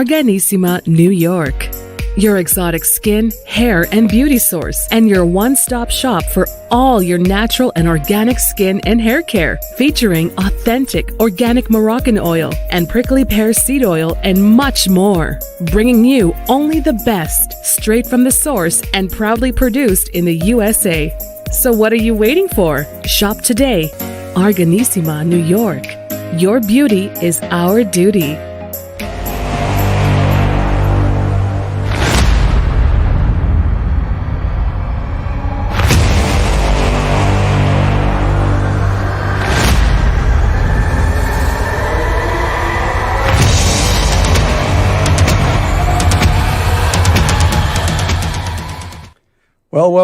Arganissima, New York. Your exotic skin, hair, and beauty source, and your one-stop shop for all your natural and organic skin and hair care, featuring authentic organic Moroccan oil and prickly pear seed oil and much more. Bringing you only the best, straight from the source and proudly produced in the USA. So what are you waiting for? Shop today. Arganissima, New York. Your beauty is our duty.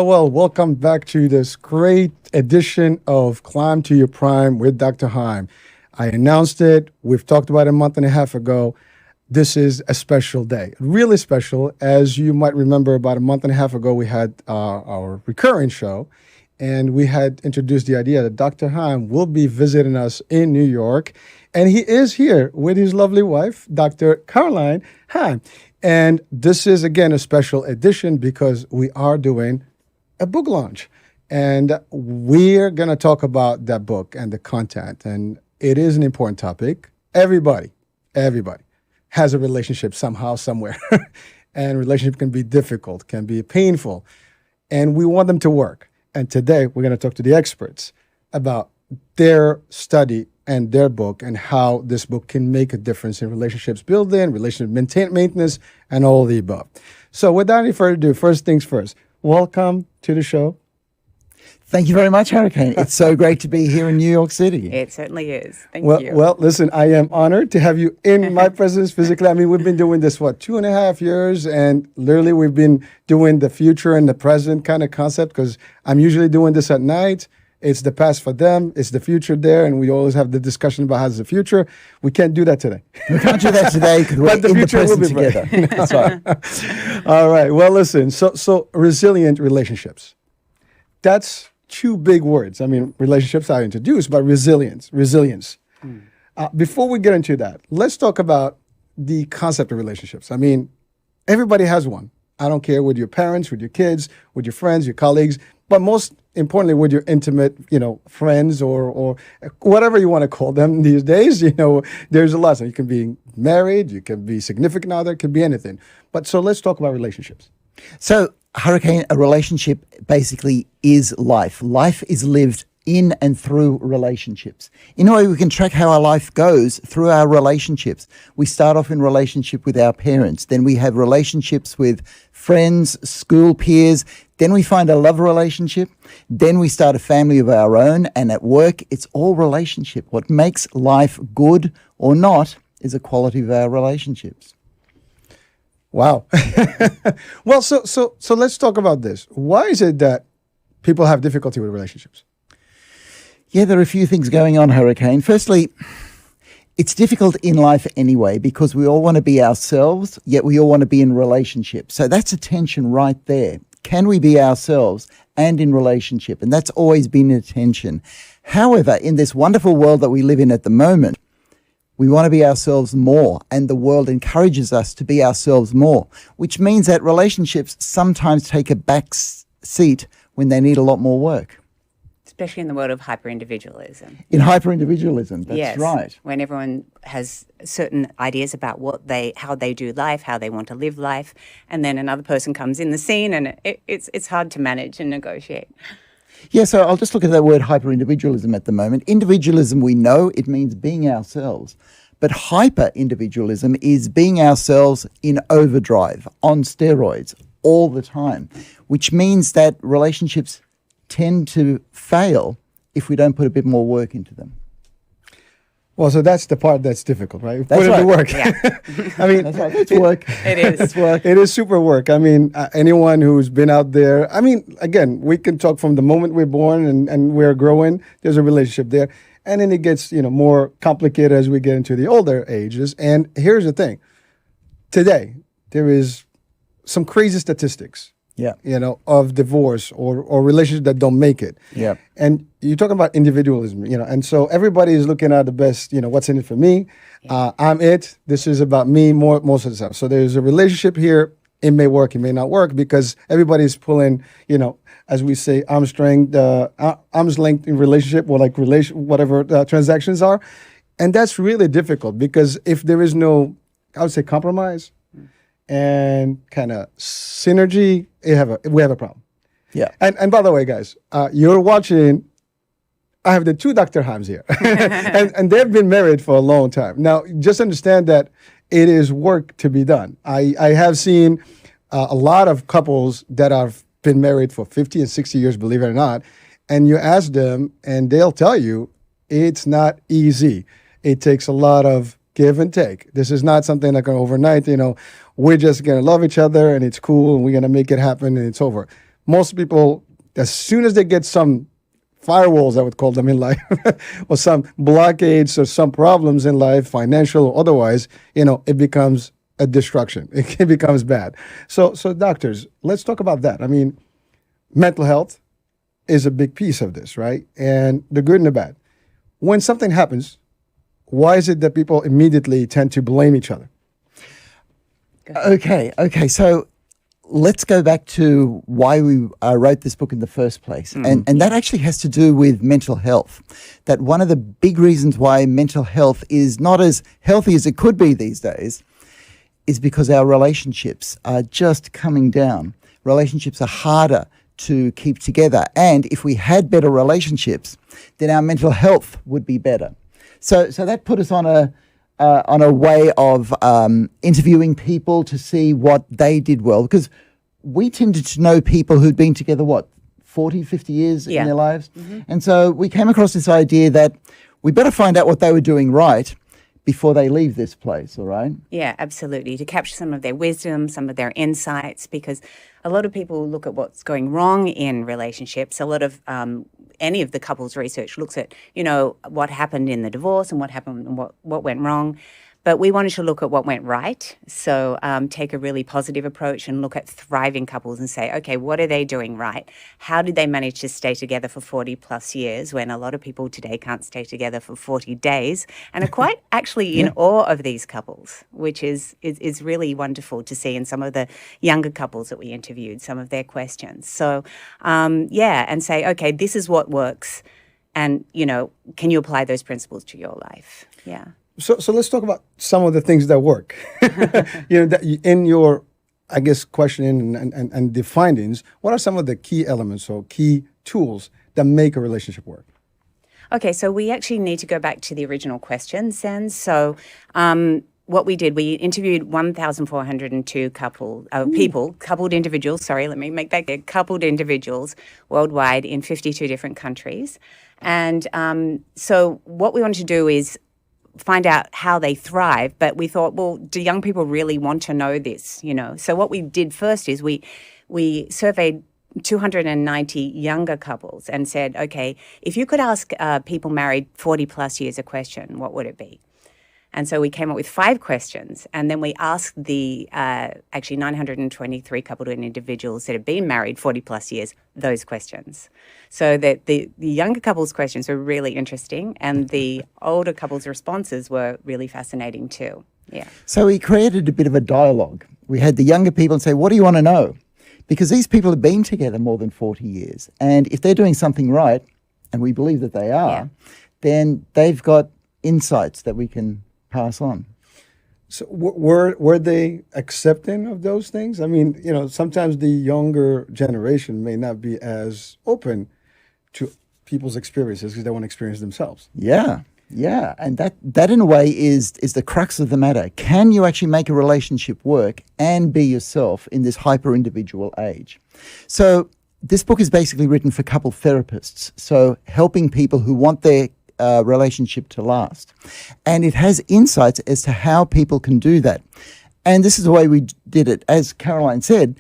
Well, welcome back to this great edition of Climb to Your Prime with Dr. Heim. I announced it. We've talked about it a month and a half ago. This is a special day, really special. As you might remember, about a month and a half ago, we had our recurring show, and we had introduced the idea that Dr. Heim will be visiting us in New York, and he is here with his lovely wife, Dr. Caroline Heim. And this is, again, a special edition because we are doing a book launch. And we're going to talk about that book and the content. And it is an important topic. Everybody has a relationship somehow, somewhere. And relationship can be difficult, can be painful. And we want them to work. And today, we're going to talk to the experts about their study and their book and how this book can make a difference in relationships building, relationship maintenance, and all of the above. So without any further ado, first things first, welcome to the show. Thank you very much, Hurricane. It's so great to be here in New York City. It certainly is. Thank you. Well, listen, I am honored to have you in my presence physically. I mean, we've been doing this, 2.5 years? And literally we've been doing the future and the present kind of concept because I'm usually doing this at night. It's the past for them. It's the future there. And we always have the discussion about how's the future. We can't do that today. We can't do that today because we're in the present together. That's right. All right. Well, listen. So resilient relationships. That's two big words. I mean, relationships I introduced, but resilience. Before we get into that, let's talk about the concept of relationships. I mean, everybody has one. I don't care with your parents, with your kids, with your friends, your colleagues, but most importantly, with your intimate, friends or whatever you want to call them these days, there's a lot. So you can be married, you can be significant other, it can be anything. But so let's talk about relationships. So, Hurricane, a relationship basically is life. Life is lived in and through relationships. In a way, we can track how our life goes through our relationships. We start off in relationship with our parents. Then we have relationships with friends, school peers. Then we find a love relationship. Then we start a family of our own. And at work, it's all relationship. What makes life good or not is the quality of our relationships. Wow. Well, so let's talk about this. Why is it that people have difficulty with relationships? Yeah, there are a few things going on, Hurricane. Firstly, it's difficult in life anyway because we all want to be ourselves, yet we all want to be in relationships. So that's a tension right there. Can we be ourselves and in relationship? And that's always been a tension. However, in this wonderful world that we live in at the moment, we want to be ourselves more, and the world encourages us to be ourselves more, which means that relationships sometimes take a back seat when they need a lot more work. Especially in the world of hyper-individualism. In hyper-individualism, that's yes, right. When everyone has certain ideas about how they do life, how they want to live life, and then another person comes in the scene, and it's hard to manage and negotiate. Yeah, so I'll just look at that word hyper-individualism at the moment. Individualism, we know it means being ourselves. But hyper-individualism is being ourselves in overdrive, on steroids, all the time, which means that relationships tend to fail if we don't put a bit more work into them. Well, so that's the part that's difficult, right? That's put right. in the work. Yeah. I mean, that's right. It's work. It is. It's work. It is super work. I mean, anyone who's been out there, I mean, again, we can talk from the moment we're born and we're growing, there's a relationship there. And then it gets, more complicated as we get into the older ages. And here's the thing. Today, there is some crazy statistics Yeah. Of divorce or relationships that don't make it. Yeah. And you're talking about individualism, and so everybody is looking at the best, what's in it for me. I'm it. This is about me most of the time. So there's a relationship here. It may work, it may not work because everybody's pulling, as we say, arm's length in relationship or like whatever transactions are. And that's really difficult because if there is no, I would say, compromise and kind of synergy, we have a problem. Yeah. And by the way, guys, you're watching. I have the two Dr. Heims here, and they've been married for a long time. Now, just understand that it is work to be done. I have seen a lot of couples that have been married for 50 and 60 years, believe it or not, and you ask them, and they'll tell you it's not easy. It takes a lot of give and take. This is not something like overnight, we're just going to love each other and it's cool and we're going to make it happen and it's over. Most people, as soon as they get some firewalls, I would call them in life, or some blockades or some problems in life, financial or otherwise, it becomes a destruction. It becomes bad. So doctors, let's talk about that. I mean, mental health is a big piece of this, right? And the good and the bad. When something happens, why is it that people immediately tend to blame each other? Okay. So let's go back to why we wrote this book in the first place. And that actually has to do with mental health. That one of the big reasons why mental health is not as healthy as it could be these days is because our relationships are just coming down. Relationships are harder to keep together. And if we had better relationships, then our mental health would be better. So that put us on a way of interviewing people to see what they did well, because we tended to know people who'd been together, 40, 50 years in their lives? Mm-hmm. And so we came across this idea that we better find out what they were doing right before they leave this place, all right? Yeah, absolutely. To capture some of their wisdom, some of their insights, because a lot of people look at what's going wrong in relationships. A lot of any of the couples research looks at, what happened in the divorce and what happened and what went wrong. But we wanted to look at what went right. So take a really positive approach and look at thriving couples and say, okay, what are they doing right? How did they manage to stay together for 40 plus years when a lot of people today can't stay together for 40 days and are quite actually in awe of these couples, which is really wonderful to see in some of the younger couples that we interviewed, some of their questions. So, and say, okay, this is what works. And, can you apply those principles to your life? Yeah. So let's talk about some of the things that work. That in your, I guess, questioning and the findings, what are some of the key elements or key tools that make a relationship work? Okay, so we actually need to go back to the original questions then. So what we did, we interviewed 1,402 coupled individuals, let me make that clear, coupled individuals worldwide in 52 different countries. And so what we wanted to do is find out how they thrive, but we thought, well, do young people really want to know this, So what we did first is we surveyed 290 younger couples and said, okay, if you could ask people married 40 plus years a question, what would it be? And so we came up with 5 questions, and then we asked the actually 923 coupled individuals that have been married 40 plus years those questions. So that the younger couples' questions were really interesting, and the older couples' responses were really fascinating too. Yeah. So we created a bit of a dialogue. We had the younger people say, what do you want to know? Because these people have been together more than 40 years. And if they're doing something right, and we believe that they are, then they've got insights that we can pass on. So were they accepting of those things? I mean, sometimes the younger generation may not be as open to people's experiences because they want to experience themselves. Yeah. And that in a way is the crux of the matter. Can you actually make a relationship work and be yourself in this hyper-individual age? So this book is basically written for couple therapists, so helping people who want their relationship to last. And it has insights as to how people can do that. And this is the way we did it. As Caroline said,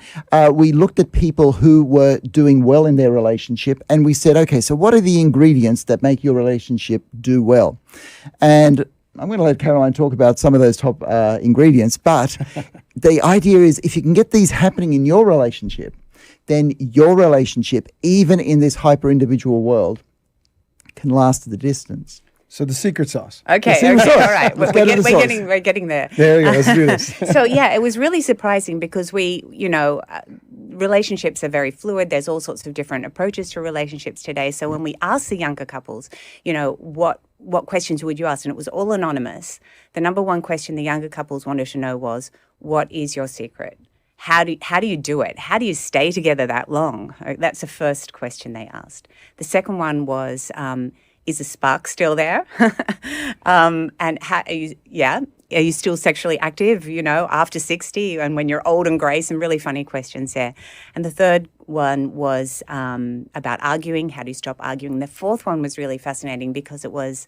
we looked at people who were doing well in their relationship, and we said, okay, so what are the ingredients that make your relationship do well? And I'm going to let Caroline talk about some of those top ingredients, but the idea is if you can get these happening in your relationship, then your relationship, even in this hyper-individual world, can last the distance. So the secret sauce. Okay, secret okay, sauce. all right. Let's We're, go to the sauce. we're getting there. There you go. Let's do this. So yeah, it was really surprising because relationships are very fluid. There's all sorts of different approaches to relationships today. So when we asked the younger couples, what questions would you ask? And it was all anonymous. The number one question the younger couples wanted to know was, what is your secret? How do you do it? How do you stay together that long? That's the first question they asked. The second one was, is the spark still there? And are you still sexually active, after 60 and when you're old and grey? Some really funny questions there. And the third one was about arguing. How do you stop arguing? The fourth one was really fascinating because it was,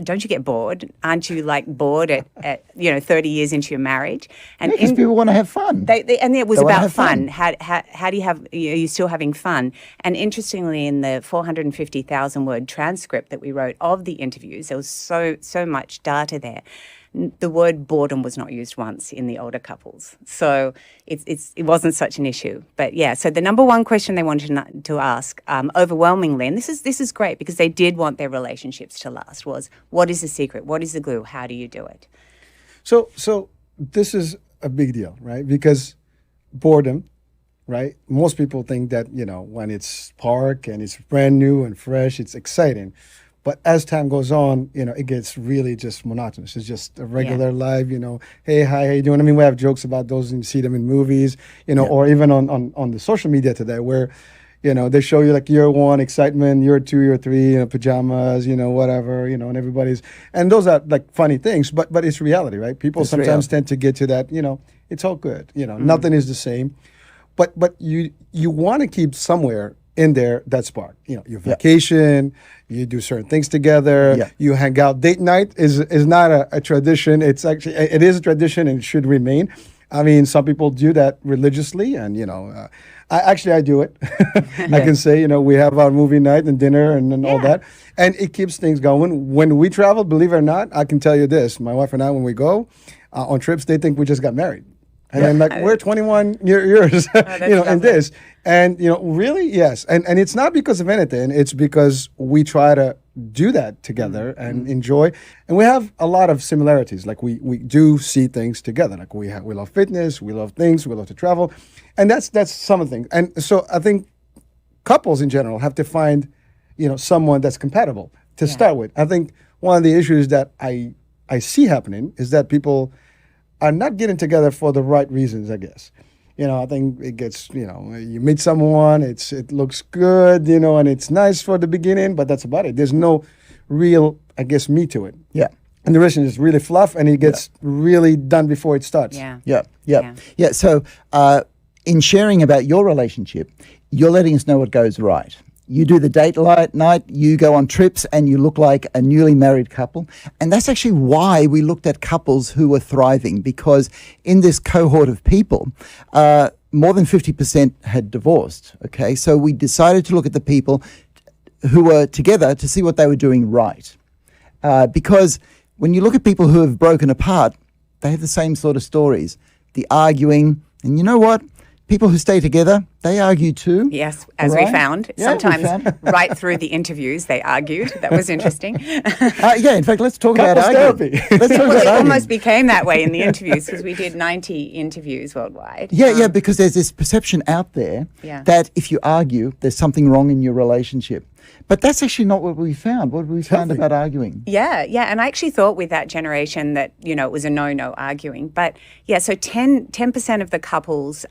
don't you get bored? Aren't you bored at 30 years into your marriage? And Because people want to have fun. And it was They wanna about have fun. How do you have? Are you still having fun? And interestingly, in the 450,000 word transcript that we wrote of the interviews, there was so much data there. The word boredom was not used once in the older couples, so it wasn't such an issue. But yeah, so the number one question they wanted to ask, overwhelmingly, and this is great because they did want their relationships to last, was what is the secret? What is the glue? How do you do it? So this is a big deal, right? Because boredom, right? Most people think that, when it's park and it's brand new and fresh, it's exciting. But as time goes on, it gets really just monotonous. It's just a regular life, hey, hi, how you doing? I mean, we have jokes about those and you see them in movies, or even on the social media today where, they show you year one excitement, year two, year three, pajamas, whatever, and everybody's, and those are funny things, but it's reality, right? People It's sometimes real. tend to get to that, it's all good, nothing is the same. But you want to keep somewhere in there that spark. Your vacation, you do certain things together, you hang out. Date night is not a tradition. It is a tradition and it should remain. I mean, some people do that religiously, and I do it. I can say, we have our movie night and dinner and all that, and it keeps things going. When we travel, believe it or not, I can tell you this: my wife and I, when we go on trips, they think we just got married. And then we're 21 years, in this. And, really, yes. And it's not because of anything. It's because we try to do that together and enjoy. And we have a lot of similarities. We do see things together. We love fitness, we love things, we love to travel. And that's some of the things. And so I think couples in general have to find, someone that's compatible to start with. I think one of the issues that I see happening is that people are not getting together for the right reasons, I guess. I think it gets, you meet someone, it looks good, and it's nice for the beginning, but that's about it. There's no real, I guess, meat to it. Yeah. And the rest is really fluff, and it gets really done before it starts. Yeah. So in sharing about your relationship, you're letting us know what goes right. You do the date night, you go on trips, and you look like a newly married couple. And that's actually why we looked at couples who were thriving, because in this cohort of people, more than 50% had divorced. Okay, so we decided to look at the people who were together to see what they were doing right. Because when you look at people who have broken apart, they have the same sort of stories. The arguing, and you know what? People who stay together, they argue too. Yes, as right? we found. Yeah, Sometimes right through the interviews, they argued. That was interesting. In fact, let's talk about Couples arguing. therapy. Let's talk Well, about it arguing. almost became that way in the interviews because we did 90 interviews worldwide. Yeah, because there's this perception out there that if you argue, there's something wrong in your relationship. But that's actually not what we found. What we found about arguing. Yeah. And I actually thought with that generation that, it was a no arguing. But yeah, so 10% of the couples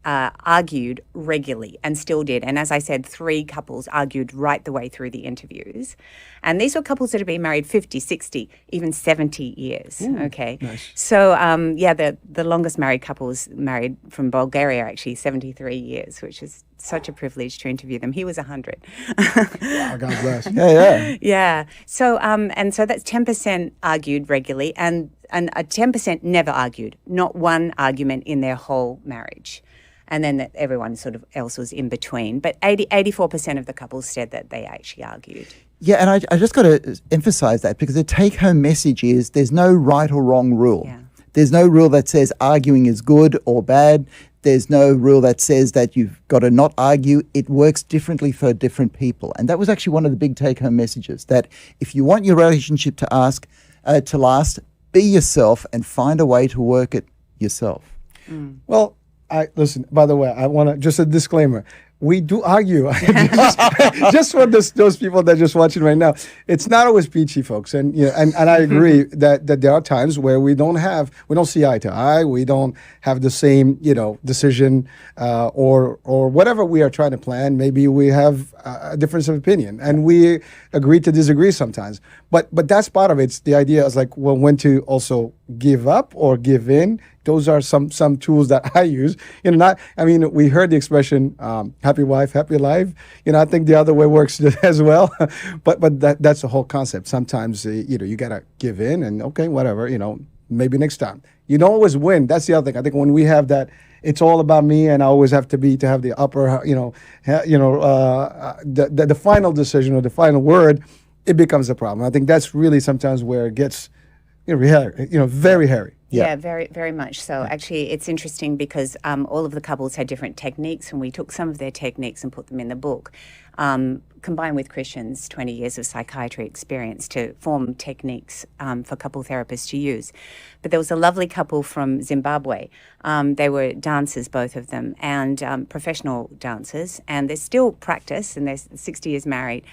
argued regularly and still did. And as I said, 3 couples argued right the way through the interviews. And these were couples that had been married 50, 60, even 70 years. Okay. Nice. So, the longest married couple was married from Bulgaria, actually, 73 years, which is such a privilege to interview them. He was 100. Wow, God bless. Yeah. Yeah. So, and so that's 10% argued regularly, and a 10% never argued, not one argument in their whole marriage. And then everyone sort of else was in between. But 84% of the couples said that they actually argued. Yeah, and I just got to emphasize that, because the take-home message is there's no right or wrong rule. Yeah. There's no rule that says arguing is good or bad. There's no rule that says that you've got to not argue. It works differently for different people. And that was actually one of the big take-home messages, that if you want your relationship to last, be yourself and find a way to work it yourself. Well, listen, by the way, I want to, just a disclaimer. We do argue. Just for those people that are just watching right now, it's not always peachy, folks. And and I agree that there are times where we don't see eye to eye. We don't have the same decision or whatever we are trying to plan. Maybe we have a difference of opinion, and we agree to disagree sometimes. But that's part of it. It's the idea is like, well, when to also give up or give in. Those are some tools that I use. We heard the expression "happy wife, happy life." I think the other way works as well. but that's the whole concept. Sometimes you gotta give in and okay, whatever. Maybe next time. You don't always win. That's the other thing. I think when we have that, it's all about me, and I always have to have the upper. The final decision or the final word. It becomes a problem. I think that's really sometimes where it gets very hairy. Yeah, very, very much so. Actually, it's interesting because all of the couples had different techniques, and we took some of their techniques and put them in the book, combined with Christian's 20 years of psychiatry experience to form techniques for couple therapists to use. But there was a lovely couple from Zimbabwe. They were dancers, both of them, and professional dancers, and they still practice, and they're 60 years married,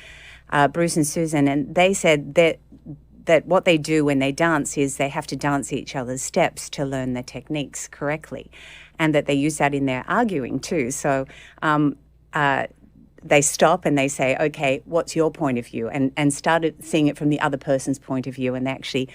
Bruce and Susan, and they said that what they do when they dance is they have to dance each other's steps to learn the techniques correctly, and that they use that in their arguing too. So they stop and they say, okay, what's your point of view? And started seeing it from the other person's point of view, and they actually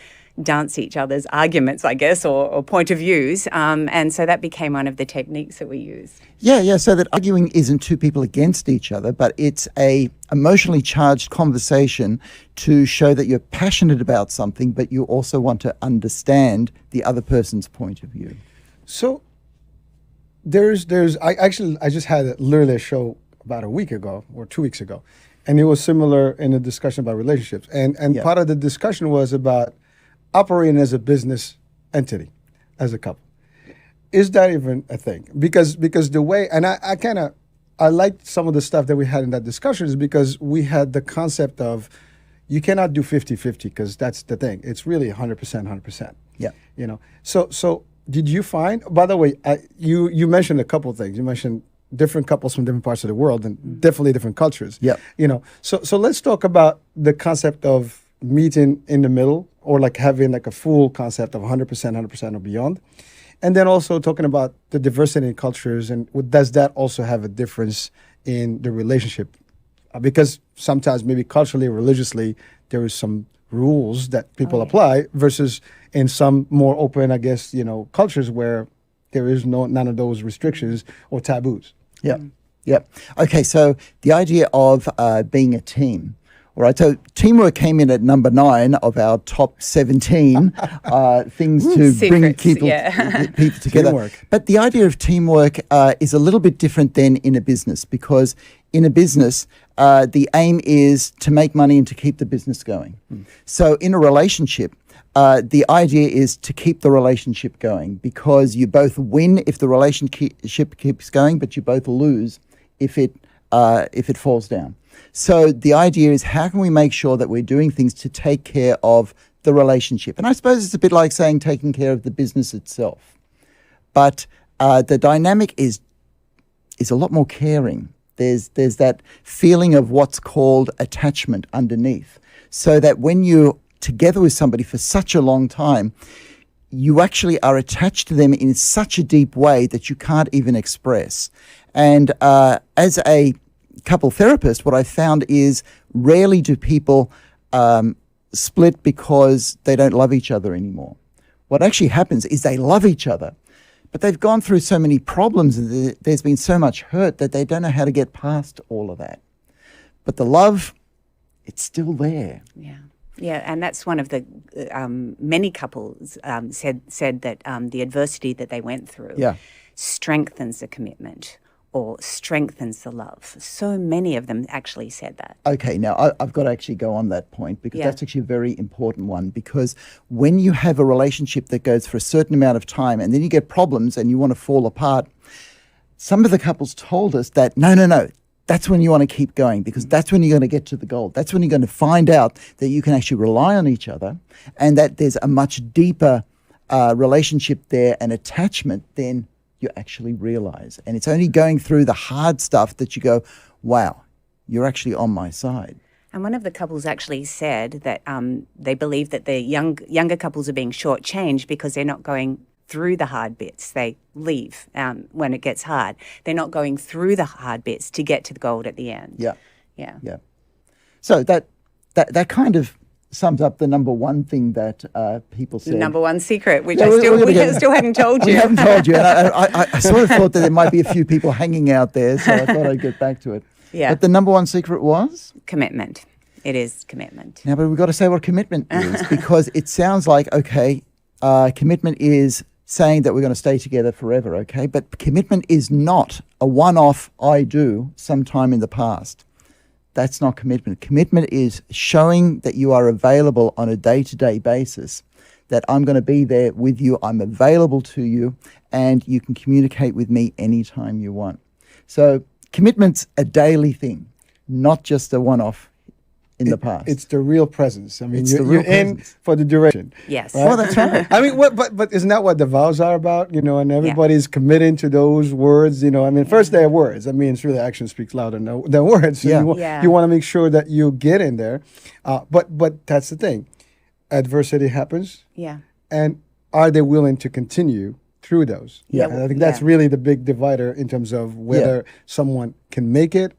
dance each other's arguments, I guess, or point of views. And so that became one of the techniques that we use. Yeah. So that arguing isn't two people against each other, but it's a emotionally charged conversation to show that you're passionate about something, but you also want to understand the other person's point of view. So I just had literally a show about a week ago or 2 weeks ago, and it was similar in a discussion about relationships. And part of the discussion was about operating as a business entity, as a couple. Is that even a thing? Because the way, and I liked some of the stuff that we had in that discussion is because we had the concept of you cannot do 50-50 because that's the thing. It's really 100%. Yeah. So did you find, by the way, you mentioned a couple of things. You mentioned different couples from different parts of the world and definitely different cultures. Yeah. So let's talk about the concept of meeting in the middle, or like having like a full concept of 100% or beyond. And then also talking about the diversity in cultures, and does that also have a difference in the relationship? Because sometimes maybe culturally, religiously, there is some rules that people apply versus in some more open, I guess, cultures where there is none of those restrictions or taboos. Yeah. Yeah. Okay. So the idea of being a team. All right, so teamwork came in at number 9 of our top 17 things to bring people together. Teamwork. But the idea of teamwork is a little bit different than in a business, because in a business, the aim is to make money and to keep the business going. So in a relationship, the idea is to keep the relationship going, because you both win if the relationship keeps going, but you both lose if it falls down. So the idea is, how can we make sure that we're doing things to take care of the relationship? And I suppose it's a bit like saying taking care of the business itself. But the dynamic is a lot more caring. There's that feeling of what's called attachment underneath. So that when you're together with somebody for such a long time, you actually are attached to them in such a deep way that you can't even express. And as a couple therapist, what I found is rarely do people split because they don't love each other anymore. What actually happens is they love each other, but they've gone through so many problems and there's been so much hurt that they don't know how to get past all of that. But the love, it's still there. Yeah. Yeah, and that's one of the many couples said that the adversity that they went through strengthens the commitment or strengthens the love. So many of them actually said that. Okay, now I've got to actually go on that point, because that's actually a very important one, because when you have a relationship that goes for a certain amount of time and then you get problems and you want to fall apart, some of the couples told us that, no, that's when you want to keep going, because that's when you're going to get to the goal. That's when you're going to find out that you can actually rely on each other, and that there's a much deeper relationship there and attachment than you actually realize. And it's only going through the hard stuff that you go, wow, you're actually on my side. And one of the couples actually said that they believe that the younger couples are being shortchanged because they're not going through the hard bits. They leave when it gets hard. They're not going through the hard bits to get to the gold at the end. Yeah. So that kind of sums up the number one thing that people said. Number one secret, which Yeah, we still haven't told you. We haven't told you. And I sort of thought that there might be a few people hanging out there, so I thought I'd get back to it. Yeah. But the number one secret was? Commitment. It is commitment. Now, but we've got to say what commitment is, because it sounds like, okay, commitment is saying that we're going to stay together forever, okay? But commitment is not a one-off I do sometime in the past. That's not commitment. Commitment is showing that you are available on a day-to-day basis, that I'm going to be there with you, I'm available to you, and you can communicate with me anytime you want. So commitment's a daily thing, not just a one-off in the past. It's the real presence. I mean, It's the you're real in presence. for the duration. Yes. Right? Well, that's right. I mean, but isn't that what the vows are about? You know, and everybody's committing to those words. You know, I mean, first they're words. I mean, it's really action speaks louder than words. So Yeah. you want to make sure that you get in there. But that's the thing. Adversity happens. Yeah. And are they willing to continue through those? Yeah. And I think that's really the big divider in terms of whether someone can make it,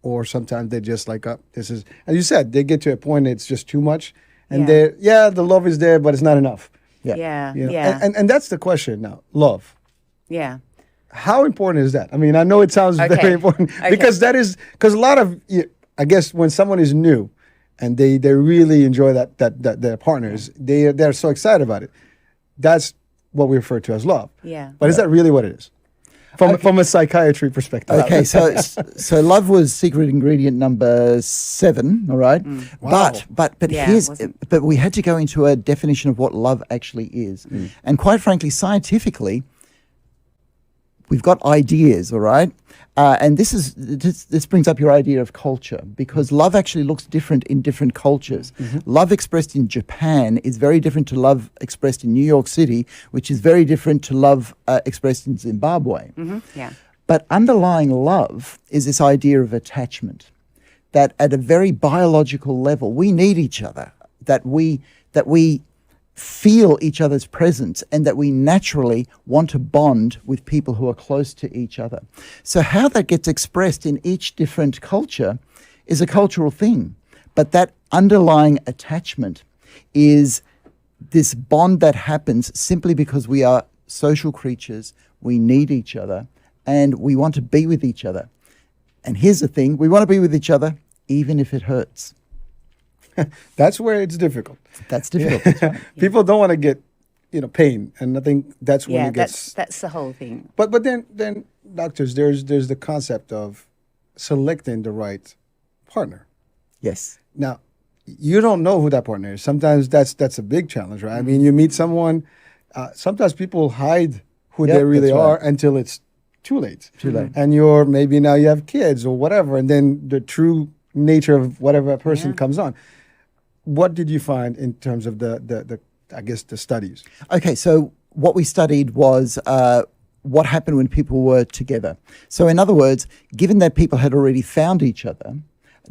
or sometimes they're just like, this is, as you said, they get to a point it's just too much. And the love is there, but it's not enough. Yeah. You know? And that's the question now, love. Yeah. How important is that? I mean, I know it sounds very important because because a lot of, I guess when someone is new and they really enjoy that their partners, they're so excited about it. That's what we refer to as love. Yeah. But is that really what it is? From a psychiatry perspective. Okay, so love was secret ingredient number 7, all right? Wow. But but we had to go into a definition of what love actually is. And quite frankly, scientifically, we've got ideas, all right? And this brings up your idea of culture, because love actually looks different in different cultures. Love expressed in Japan is very different to love expressed in New York City, which is very different to love expressed in Zimbabwe. Yeah. But underlying love is this idea of attachment, that at a very biological level, we need each other, that we feel each other's presence, and that we naturally want to bond with people who are close to each other. So how that gets expressed in each different culture is a cultural thing. But that underlying attachment is this bond that happens simply because we are social creatures, we need each other, and we want to be with each other. And here's the thing, we want to be with each other even if it hurts. That's where it's difficult. That's difficult. That's right. People don't want to get, pain, and I think that's when Yeah, it gets. that's the whole thing. But then doctors, there's the concept of selecting the right partner. Yes. Now, you don't know who that partner is. Sometimes that's a big challenge, right? I mean, you meet someone. Sometimes people hide who they really that's are right. until it's too late. Too late. And maybe now you have kids or whatever, and then the true nature of whatever person comes on. What did you find in terms of the I guess the studies? Okay, so what we studied was what happened when people were together. So in other words, given that people had already found each other,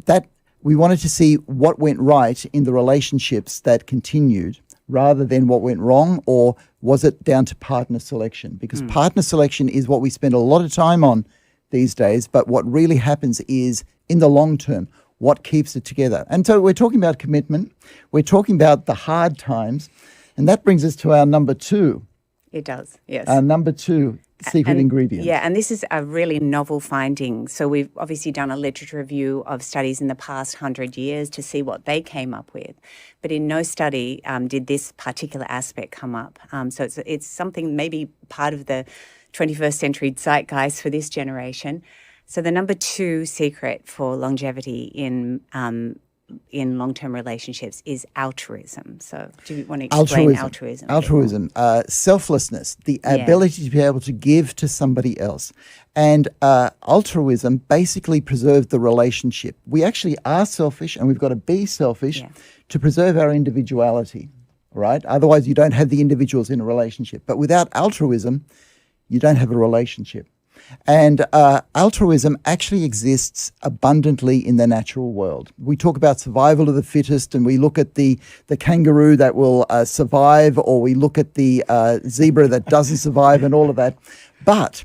that we wanted to see what went right in the relationships that continued rather than what went wrong, or was it down to partner selection? Because partner selection is what we spend a lot of time on these days, but what really happens is in the long term, what keeps it together. And so we're talking about commitment, we're talking about the hard times, and that brings us to our number 2. It does, yes. Our number 2 secret ingredient. Yeah, and this is a really novel finding. So we've obviously done a literature review of studies in the past 100 years to see what they came up with. But in no study did this particular aspect come up. So it's something maybe part of the 21st century zeitgeist for this generation. So the number 2 secret for longevity in in long-term relationships is altruism. So do you want to explain altruism? Altruism, selflessness, the ability to be able to give to somebody else. And altruism basically preserves the relationship. We actually are selfish, and we've got to be selfish to preserve our individuality, right? Otherwise, you don't have the individuals in a relationship. But without altruism, you don't have a relationship. And altruism actually exists abundantly in the natural world. We talk about survival of the fittest, and we look at the kangaroo that will survive, or we look at the zebra that doesn't survive and all of that. But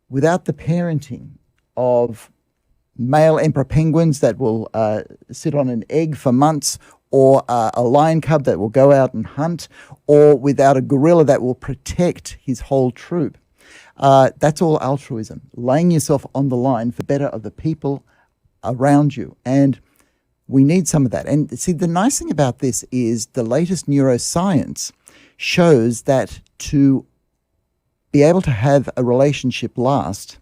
without the parenting of male emperor penguins that will sit on an egg for months, or a lion cub that will go out and hunt, or without a gorilla that will protect his whole troop, that's all altruism, laying yourself on the line for better of the people around you. And we need some of that. And see, the nice thing about this is the latest neuroscience shows that to be able to have a relationship last,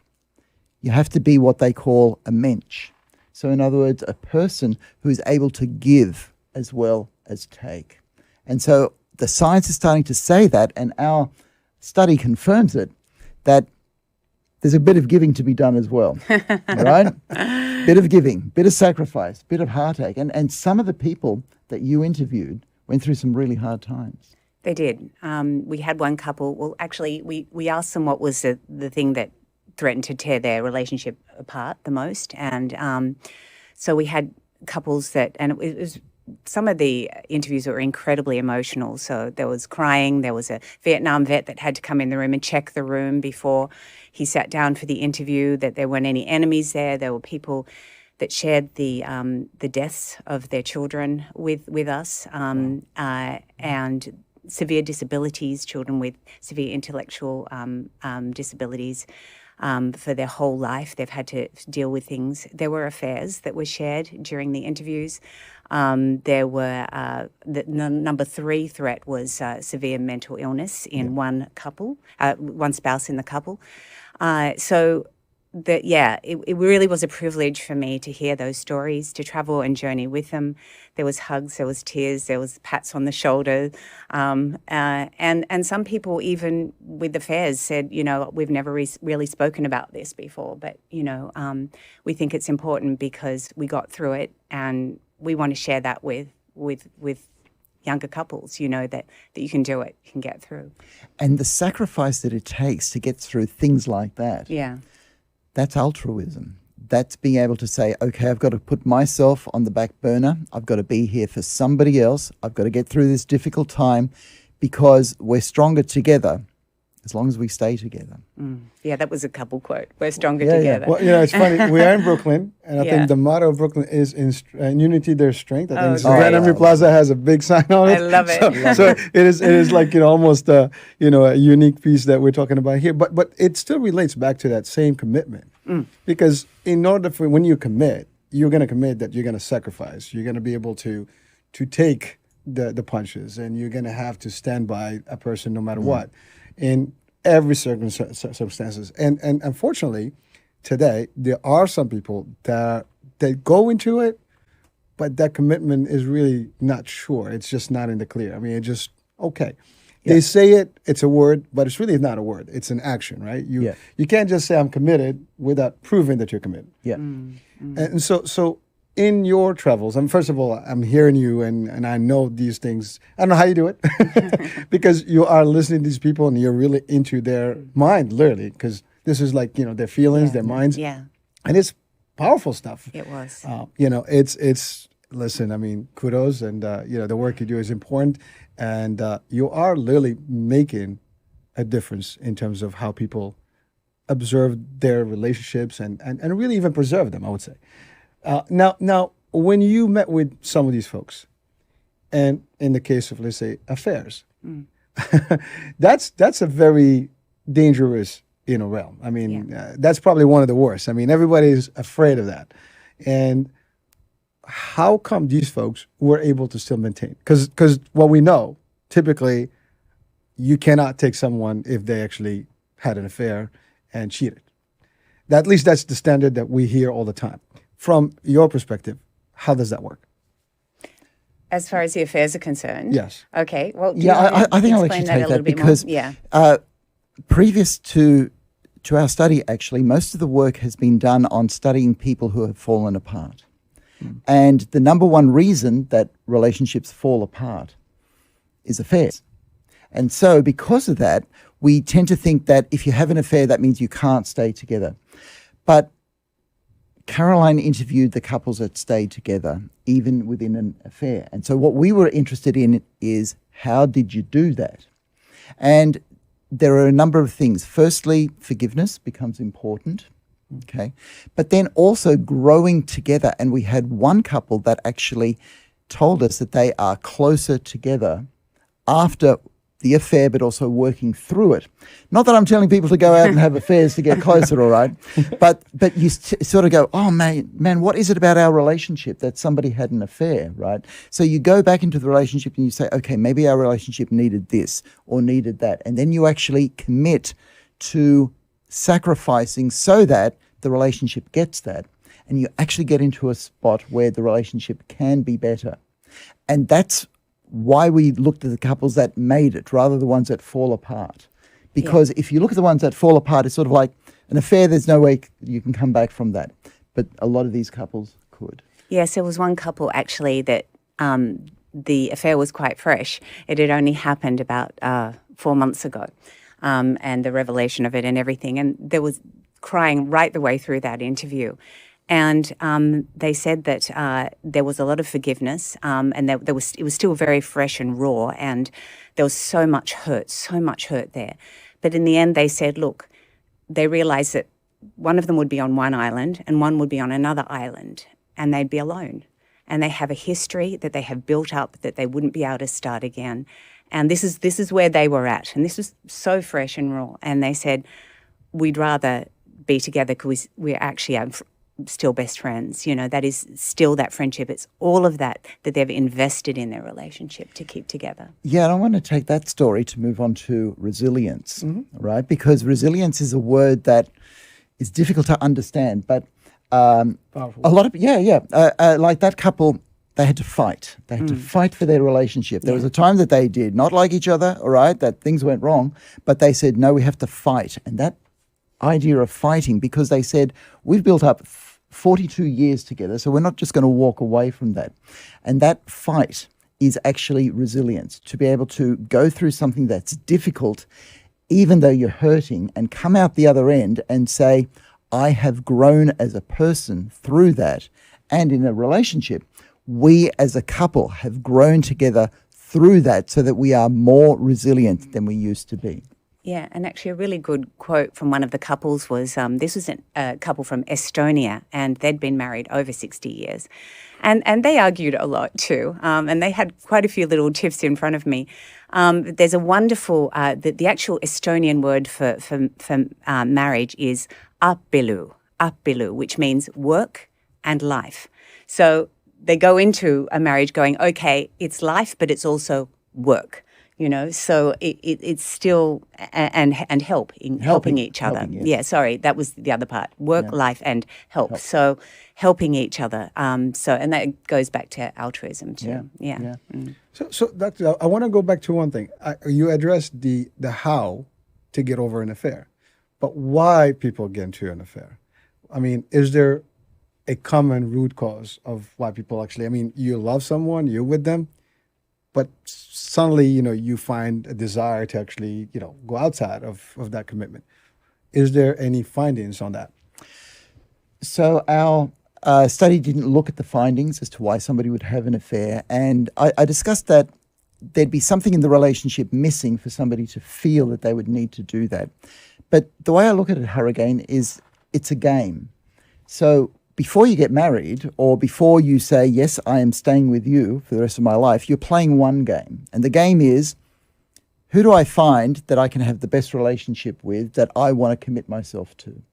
you have to be what they call a mensch. So in other words, a person who is able to give as well as take. And so the science is starting to say that, and our study confirms it, that there's a bit of giving to be done as well, right? Bit of giving, bit of sacrifice, bit of heartache. And some of the people that you interviewed went through some really hard times. They did. We had one couple. Well, actually, we asked them what was the thing that threatened to tear their relationship apart the most. And so we had couples that, and it was, some of the interviews were incredibly emotional. So there was crying. There was a Vietnam vet that had to come in the room and check the room before he sat down for the interview, that there weren't any enemies there. There were people that shared the deaths of their children with us, and severe disabilities, children with severe intellectual disabilities. For their whole life, they've had to deal with things. There were affairs that were shared during the interviews. There were the number 3 threat was severe mental illness in one couple, one spouse in the couple. It really was a privilege for me to hear those stories, to travel and journey with them. There was hugs, there was tears, there was pats on the shoulder. And some people, even with affairs, said, we've never really spoken about this before, but, we think it's important because we got through it, and we want to share that with younger couples, that you can do it, you can get through. And the sacrifice that it takes to get through things like that. Yeah. That's altruism. That's being able to say, okay, I've got to put myself on the back burner. I've got to be here for somebody else. I've got to get through this difficult time because we're stronger together as long as we stay together. Yeah, that was a couple quote. We're stronger together. Yeah. Well, it's funny. We are in Brooklyn, and I think the motto of Brooklyn is in unity there's strength. I think Grand Army Plaza has a big sign on it. I love it. So it is like almost a unique piece that we're talking about here. But it still relates back to that same commitment, because in order for when you commit, you're going to commit that you're going to sacrifice. You're going to be able to take the punches, and you're going to have to stand by a person no matter what. In every circumstances. And unfortunately, today, there are some people that go into it, but that commitment is really not sure. It's just not in the clear. I mean, it's just, okay. Yeah. They say it, it's a word, but it's really not a word. It's an action, right? You can't just say I'm committed without proving that you're committed. Yeah. And so in your travels, and first of all, I'm hearing you, and I know these things. I don't know how you do it, because you are listening to these people, and you're really into their mind, literally, because this is like, their feelings, their minds. Yeah. And it's powerful stuff. It was. It's listen, I mean, kudos, and, the work you do is important, and you are literally making a difference in terms of how people observe their relationships and really even preserve them, I would say. Now, when you met with some of these folks, and in the case of, let's say, affairs, that's a very dangerous, realm. I mean, that's probably one of the worst. I mean, everybody's afraid of that. And how come these folks were able to still maintain? Because what we know, typically, you cannot take someone if they actually had an affair and cheated. At least that's the standard that we hear all the time. From your perspective, how does that work? As far as the affairs are concerned? Yes. Okay. Well, I think I'll let you take that because previous to our study, actually, most of the work has been done on studying people who have fallen apart. And the number one reason that relationships fall apart is affairs. And so because of that, we tend to think that if you have an affair, that means you can't stay together. But Caroline interviewed the couples that stayed together, even within an affair. And so what we were interested in is, how did you do that? And there are a number of things. Firstly, forgiveness becomes important. Okay. But then also growing together. And we had one couple that actually told us that they are closer together after the affair, but also working through it. Not that I'm telling people to go out and have affairs to get closer, all right? But you sort of go, oh, man, what is it about our relationship that somebody had an affair, right? So you go back into the relationship and you say, okay, maybe our relationship needed this or needed that. And then you actually commit to sacrificing so that the relationship gets that. And you actually get into a spot where the relationship can be better. And that's why we looked at the couples that made it rather than the ones that fall apart. Because if you look at the ones that fall apart, it's sort of like an affair, there's no way you can come back from that. But a lot of these couples could. Yes, there was one couple actually that the affair was quite fresh. It had only happened about 4 months ago, and the revelation of it and everything. And there was crying right the way through that interview. And they said that there was a lot of forgiveness, and it was still very fresh and raw, and there was so much hurt there. But in the end, they said, look, they realised that one of them would be on one island and one would be on another island, and they'd be alone. And they have a history that they have built up that they wouldn't be able to start again. And this is where they were at, and this was so fresh and raw. And they said, we'd rather be together because we actually are still best friends. You know, that is still that friendship. It's all of that they've invested in their relationship to keep together. Yeah, and I want to take that story to move on to resilience, right? Because resilience is a word that is difficult to understand, but a lot of, like that couple, they had to fight. They had to fight for their relationship. There was a time that they did not like each other, all right, that things went wrong, but they said, no, we have to fight. And that idea of fighting, because they said, we've built up 42 years together, so we're not just going to walk away from that. And that fight is actually resilience, to be able to go through something that's difficult, even though you're hurting, and come out the other end and say, I have grown as a person through that. And in a relationship, we as a couple have grown together through that so that we are more resilient than we used to be. Yeah, and actually a really good quote from one of the couples was, this was a couple from Estonia, and they'd been married over 60 years. And they argued a lot too, and they had quite a few little tiffs in front of me. There's a wonderful, the actual Estonian word for marriage is appilu, which means work and life. So they go into a marriage going, okay, it's life, but it's also work. You know, so it's still and helping each other. Yes. That was the other part. Work, life, and help. So helping each other. And that goes back to altruism too. Yeah. So Doctor, I want to go back to one thing. You addressed the how to get over an affair, but why people get into an affair? I mean, is there a common root cause of why people actually? I mean, you love someone, you're with them, but suddenly, you find a desire to actually, go outside of that commitment. Is there any findings on that? So our study didn't look at the findings as to why somebody would have an affair. And I discussed that there'd be something in the relationship missing for somebody to feel that they would need to do that. But the way I look at it, Hurricane, is it's a game. So before you get married, or before you say, yes, I am staying with you for the rest of my life, you're playing one game. And the game is, who do I find that I can have the best relationship with, that I want to commit myself to?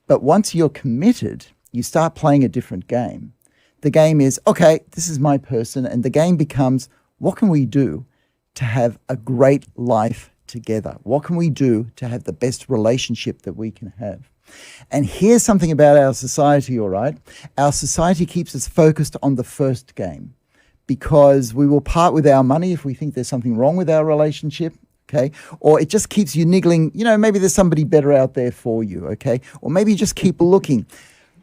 But once you're committed, you start playing a different game. The game is, okay, this is my person. And the game becomes, what can we do to have a great life together? What can we do to have the best relationship that we can have? And here's something about our society, all right? Our society keeps us focused on the first game. because we will part with our money if we think there's something wrong with our relationship. Okay. Or it just keeps you niggling, maybe there's somebody better out there for you. Okay. Or maybe you just keep looking.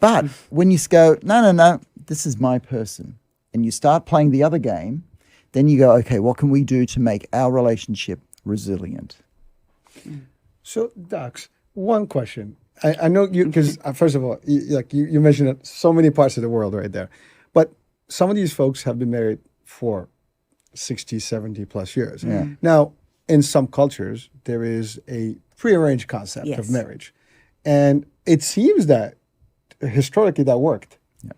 But when you go, no, this is my person, and you start playing the other game, then you go, okay, what can we do to make our relationship resilient? So, Docs, one question. I know you, because first of all, you mentioned it, so many parts of the world right there. But some of these folks have been married for 60, 70 plus years. Yeah. Now, in some cultures, there is a prearranged concept of marriage. And it seems that historically that worked. Yeah.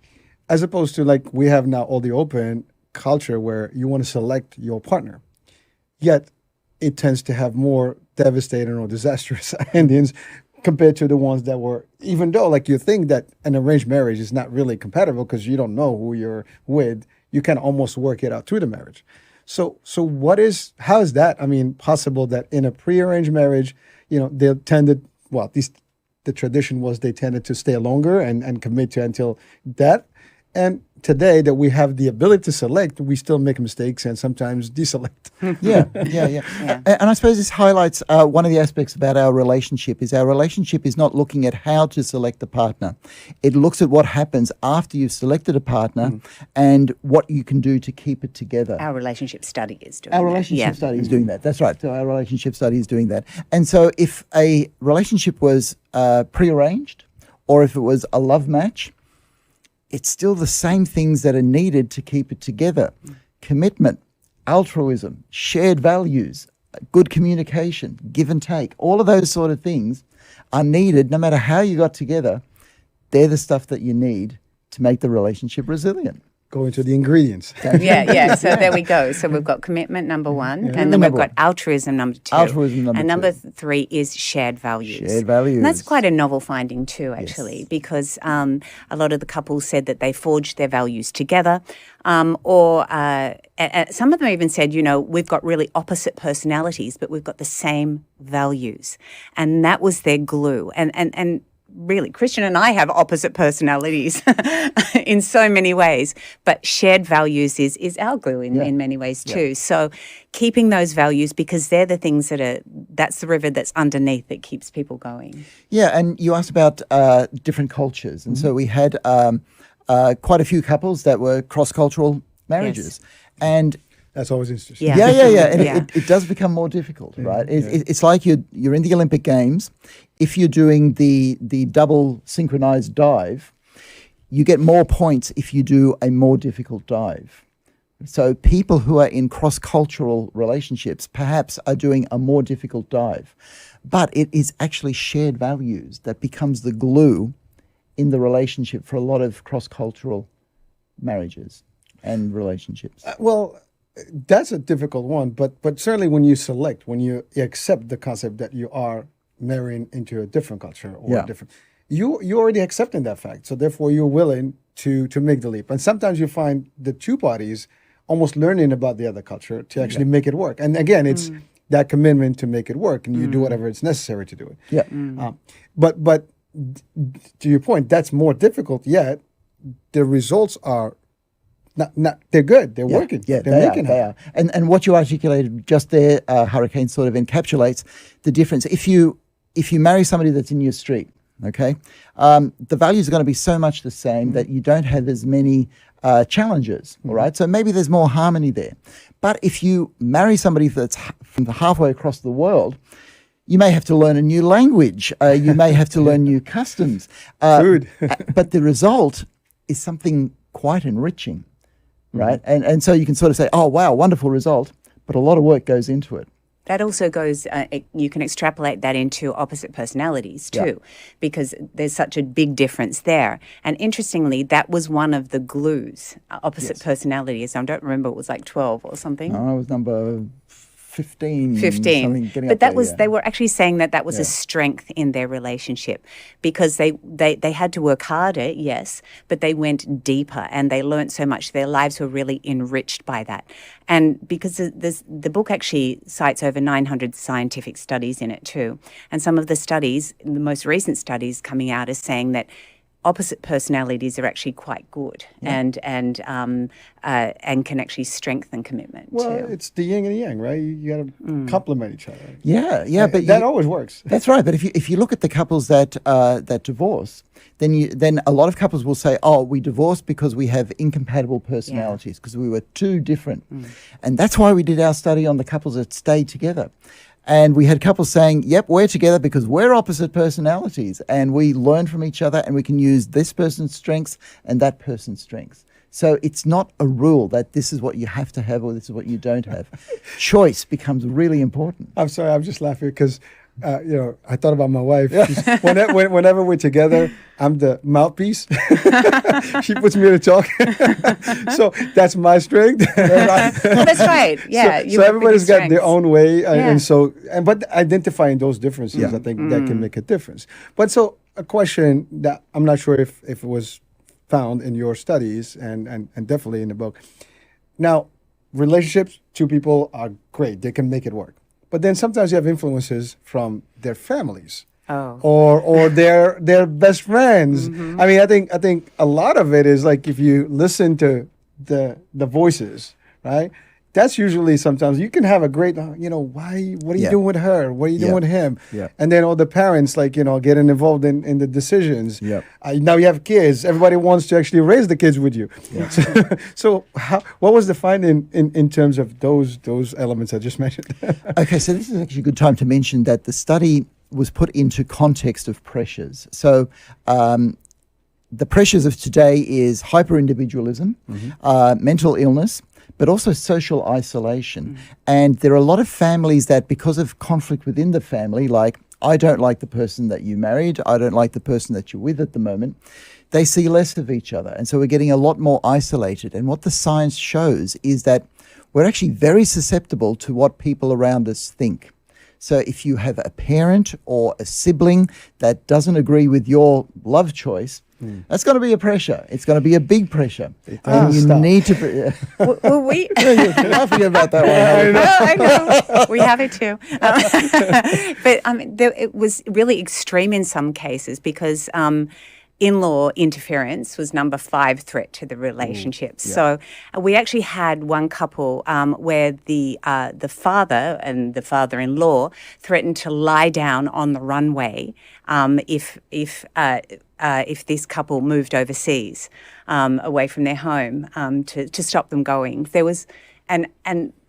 As opposed to like we have now all the open culture where you want to select your partner. Yet it tends to have more devastating or disastrous endings compared to the ones that were, even though like you think that an arranged marriage is not really compatible because you don't know who you're with, you can almost work it out through the marriage. So how is that, possible that in a prearranged marriage, they tended, the tradition was they tended to stay longer and commit to until death. And today that we have the ability to select, we still make mistakes and sometimes deselect. Yeah. And I suppose this highlights one of the aspects about our relationship is not looking at how to select a partner. It looks at what happens after you've selected a partner and what you can do to keep it together. Our relationship study is doing that. Our relationship study is doing that. That's right. So our relationship study is doing that. And so if a relationship was prearranged or if it was a love match, it's still the same things that are needed to keep it together. Commitment, altruism, shared values, good communication, give and take, all of those sort of things are needed no matter how you got together. They're the stuff that you need to make the relationship resilient. Go into the ingredients. Yeah. So there we go. So we've got commitment, number one, and then we've got altruism, number two. And number three is shared values. Shared values. And that's quite a novel finding too, actually, because a lot of the couples said that they forged their values together, or some of them even said, we've got really opposite personalities, but we've got the same values, and that was their glue. And really, Christian and I have opposite personalities in so many ways, but shared values is our glue in many ways too. So keeping those values, because they're the things that's the river that's underneath that keeps people going. Yeah, and you asked about different cultures. And so we had quite a few couples that were cross-cultural marriages. Yes. And that's always interesting. Yeah. And it does become more difficult, right? It's like you're in the Olympic Games. If you're doing the double synchronized dive, you get more points if you do a more difficult dive. So people who are in cross-cultural relationships perhaps are doing a more difficult dive. But it is actually shared values that becomes the glue in the relationship for a lot of cross-cultural marriages and relationships. That's a difficult one, but certainly when you accept the concept that you are marrying into a different culture or you already accepting that fact. So therefore you're willing to make the leap. And sometimes you find the two parties almost learning about the other culture to actually make it work. And again, it's that commitment to make it work, and you do whatever it's necessary to do it. Yeah. But to your point, that's more difficult, yet the results are not they're good. They're working. Yeah, they're they are. And what you articulated just there, Hurricane, sort of encapsulates the difference. If you marry somebody that's in your street, okay, the values are going to be so much the same that you don't have as many challenges, all right? So maybe there's more harmony there. But if you marry somebody that's from halfway across the world, you may have to learn a new language. You may have to learn new customs. Food. But the result is something quite enriching. Right. And so you can sort of say, oh, wow, wonderful result. But a lot of work goes into it. That also goes, you can extrapolate that into opposite personalities too, because there's such a big difference there. And interestingly, that was one of the glues, opposite personalities. I don't remember, it was like 12 or something. No, it was number 15. But that was, they were actually saying that was a strength in their relationship, because they had to work harder, yes, but they went deeper and they learned so much. Their lives were really enriched by that. And because the book actually cites over 900 scientific studies in it too. And some of the studies, the most recent studies coming out, is saying that opposite personalities are actually quite good and can actually strengthen commitment Well, too. it's the yin and the yang, right? You got to complement each other. Yeah, but that always works. That's right. But if you look at the couples that divorce, then a lot of couples will say, "Oh, we divorced because we have incompatible personalities because we were too different," and that's why we did our study on the couples that stayed together. And we had couples saying, "Yep, we're together because we're opposite personalities, and we learn from each other, and we can use this person's strengths and that person's strengths." So it's not a rule that this is what you have to have or this is what you don't have. Choice becomes really important. I'm sorry, I'm just laughing because, I thought about my wife. Whenever we're together, I'm the mouthpiece. She puts me to talk. So that's my strength. That's right. Yeah. So everybody's got their own way. But identifying those differences, I think that can make a difference. But so a question that I'm not sure if it was found in your studies and definitely in the book. Now, relationships, two people are great. They can make it work. But then sometimes you have influences from their families. Or their best friends. I mean, I think a lot of it is like if you listen to the voices, right? That's usually sometimes you can have a great, what are you doing with her? What are you doing with him? Yeah. And then all the parents, getting involved in the decisions. Yeah. Now you have kids. Everybody wants to actually raise the kids with you. Yeah. So what was the finding in terms of those elements I just mentioned? Okay, so this is actually a good time to mention that the study was put into context of pressures. So the pressures of today is hyper-individualism, mental illness, but also social isolation. And there are a lot of families that, because of conflict within the family, like, I don't like the person that you married, I don't like the person that you're with at the moment, they see less of each other. And so we're getting a lot more isolated. And what the science shows is that we're actually very susceptible to what people around us think. So if you have a parent or a sibling that doesn't agree with your love choice, that's going to be a pressure. It's going to be a big pressure. And you need to... Well, You're laughing about that one. I know. We have it too. But it was really extreme in some cases because in-law interference was number 5 threat to the relationship. So we actually had one couple where the father and the father-in-law threatened to lie down on the runway if this couple moved overseas away from their home to stop them going. There was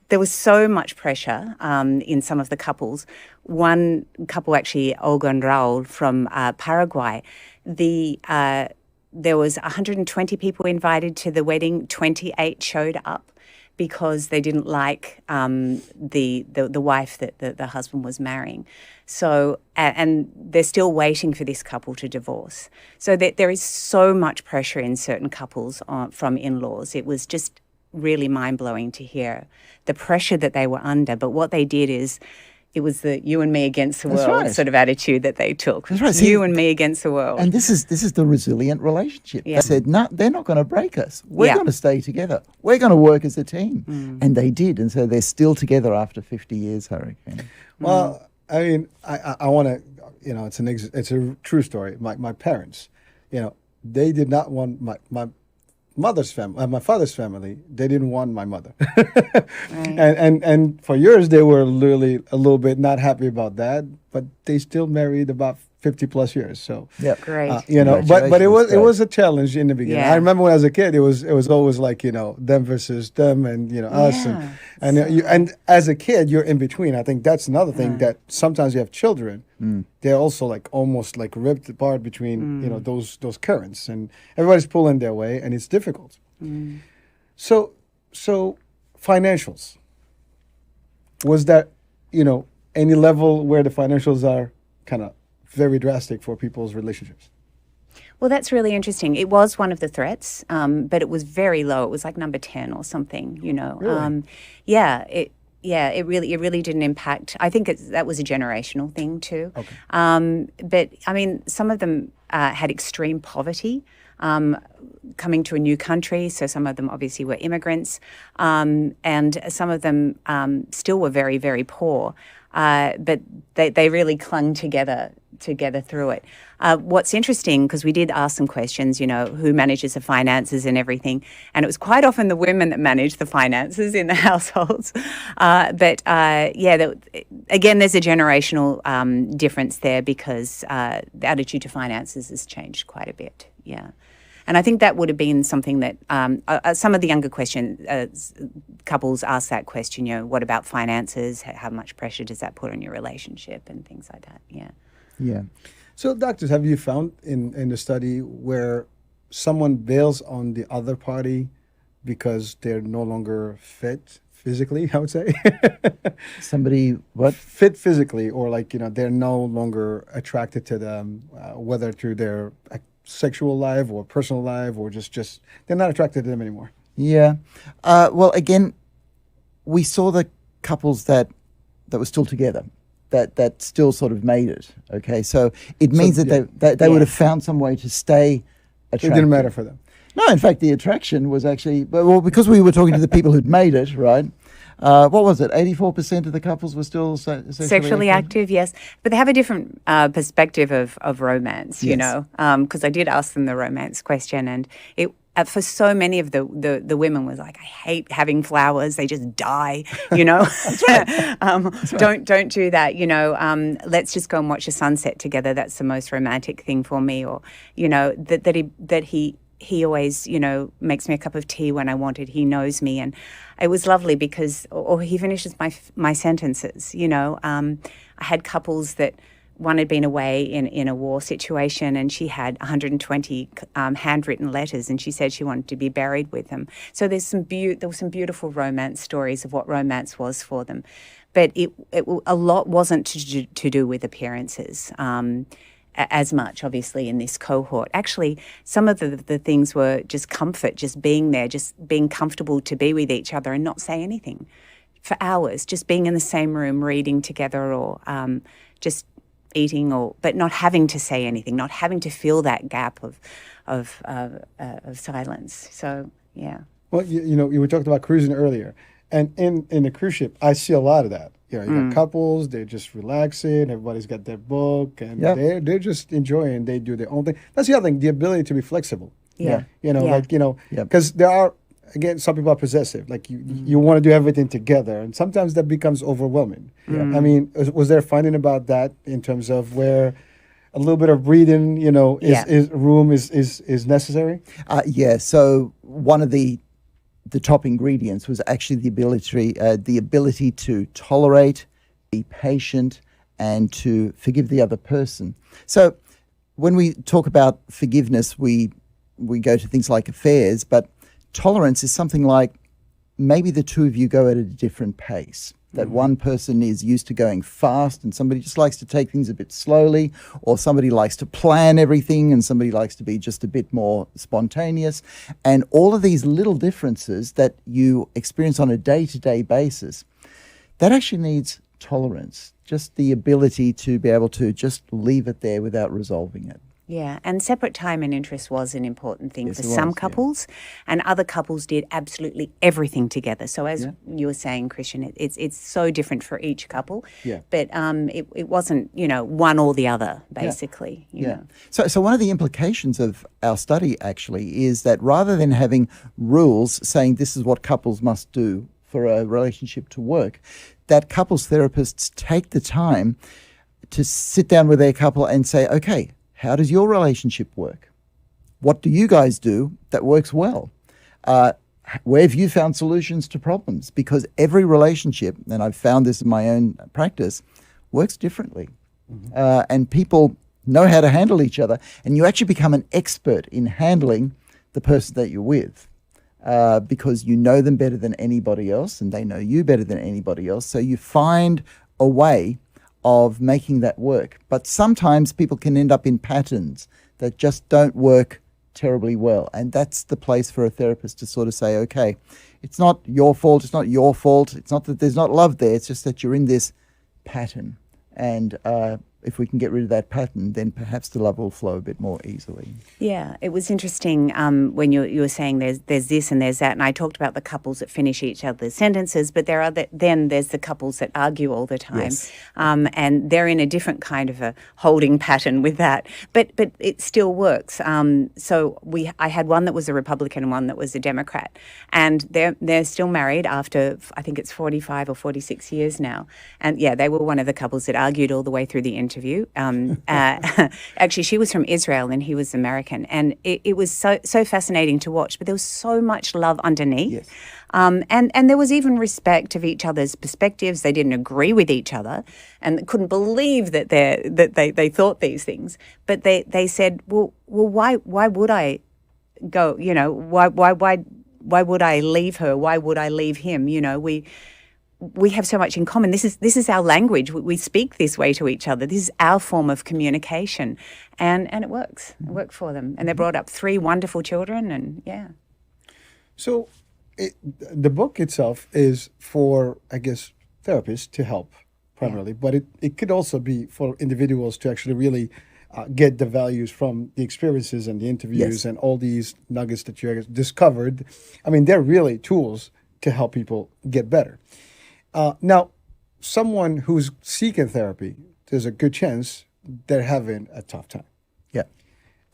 there was so much pressure in some of the couples. One couple, actually, Olga and Raul from Paraguay, there was 120 people invited to the wedding. 28 showed up because they didn't like the wife that the husband was marrying. So, and they're still waiting for this couple to divorce. So there is so much pressure in certain couples from in-laws. It was just really mind-blowing to hear the pressure that they were under. But what they did is, it was the you and me against the world sort of attitude that they took. That's right. See, you and me against the world. And this is the resilient relationship. They said, no, they're not going to break us. We're going to stay together. We're going to work as a team. And they did. And so they're still together after 50 years, Hurricane. Well, I mean, I want to, it's a true story. My parents, they did not want my mother's family, my father's family, they didn't want my mother. and for years they were literally a little bit not happy about that, but they still married about 50 plus years. So Great. But it was a challenge in the beginning. I remember when I was a kid, it was always like, them versus them and us and as a kid you're in between. I think that's another thing that sometimes you have children. They're also like almost like ripped apart between those currents, and everybody's pulling their way, and it's difficult. So financials, was that any level where the financials are kind of very drastic for people's relationships? Well, that's really interesting. It was one of the threats, but it was very low. It was like number 10 or something. Really? It really didn't impact. I think that was a generational thing too. Okay. But I mean, some of them had extreme poverty coming to a new country. So some of them obviously were immigrants, and some of them still were very, very poor. But they really clung together together through it. What's interesting, because we did ask some questions, who manages the finances and everything, and it was quite often the women that manage the finances in the households. Again, there's a generational difference there because the attitude to finances has changed quite a bit. Yeah. And I think that would have been something that some of the younger couples ask that question, what about finances? How much pressure does that put on your relationship and things like that? Yeah. Yeah. So, doctors, have you found in the study where someone bails on the other party because they're no longer fit physically, I would say? Somebody, what? Fit physically, or they're no longer attracted to them, whether through their sexual life or personal life, or just they're not attracted to them anymore. Yeah. Well, again, we saw the couples that were still together, that still sort of made it. Okay, so it means that they would have found some way to stay attractive. It didn't matter for them. No, in fact, the attraction was actually, well, because we were talking to the people who'd made it, right? What was it? 84% of the couples were still sexually active, yes. But they have a different perspective of romance, because I did ask them the romance question, and it for so many of the women was like, I hate having flowers, they just die, That's right. Don't do that, let's just go and watch a sunset together, that's the most romantic thing for me, or, that he always, makes me a cup of tea when I want it. He knows me. And it was lovely because, or he finishes my sentences, I had couples that one had been away in a war situation, and she had 120 handwritten letters, and she said she wanted to be buried with them. So there were some beautiful romance stories of what romance was for them. But a lot wasn't to do with appearances. As much, obviously, in this cohort. Actually, some of the things were just comfort, just being there, just being comfortable to be with each other and not say anything for hours, just being in the same room, reading together, or just eating, but not having to say anything, not having to fill that gap of silence. So, yeah. Well, you were talking about cruising earlier, and in a cruise ship, I see a lot of that. You got couples, they're just relaxing, everybody's got their book, and they're just enjoying, they do their own thing. That's the other thing, the ability to be flexible. Yeah. Because there are, again, some people are possessive. Like you want to do everything together, and sometimes that becomes overwhelming. Yeah. I mean, was there finding about that in terms of where a little bit of breathing, is necessary? Yeah. So one of the top ingredients was actually the ability to tolerate, be patient, and to forgive the other person. So when we talk about forgiveness, we go to things like affairs, but tolerance is something like maybe the two of you go at a different pace. That one person is used to going fast and somebody just likes to take things a bit slowly, or somebody likes to plan everything and somebody likes to be just a bit more spontaneous. And all of these little differences that you experience on a day-to-day basis, that actually needs tolerance, just the ability to be able to just leave it there without resolving it. Yeah, and separate time and interest was an important thing for some couples, and other couples did absolutely everything together. So as you were saying, Christian, it's so different for each couple. Yeah. But it wasn't, one or the other, basically. You know. So one of the implications of our study actually is that rather than having rules saying this is what couples must do for a relationship to work, that couples therapists take the time to sit down with their couple and say, okay, how does your relationship work? What do you guys do that works well? Where have you found solutions to problems? Because every relationship, and I've found this in my own practice, works differently. And people know how to handle each other. And you actually become an expert in handling the person that you're with because you know them better than anybody else and they know you better than anybody else. So you find a way of making that work. But sometimes people can end up in patterns that just don't work terribly well. And that's the place for a therapist to sort of say, okay, it's not your fault, it's not that there's not love there, it's just that you're in this pattern. And if we can get rid of that pattern, then perhaps the love will flow a bit more easily. Yeah, it was interesting when you were saying there's this and there's that, and I talked about the couples that finish each other's sentences, but then there's the couples that argue all the time, Yes. and they're in a different kind of a holding pattern with that, but it still works. So I had one that was a Republican and one that was a Democrat, and they're still married after I think it's 45 or 46 years now, and yeah, they were one of the couples that argued all the way through the interview. Actually, she was from Israel and he was American, and it was so fascinating to watch. But there was so much love underneath, Yes. and there was even respect of each other's perspectives. They didn't agree with each other, and couldn't believe that they thought these things. But they said, well, why would I go? You know, why would I leave her? Why would I leave him? You know, we have so much in common. This is our language. We speak this way to each other. This is our form of communication, and it works. It worked for them, and they brought up 3 wonderful children, and yeah. So the book itself is for, I guess, therapists to help primarily, but it could also be for individuals to actually really get the values from the experiences and the interviews Yes. and all these nuggets that you discovered. I mean, they're really tools to help people get better. Now, someone who's seeking therapy, there's a good chance they're having a tough time. Yeah.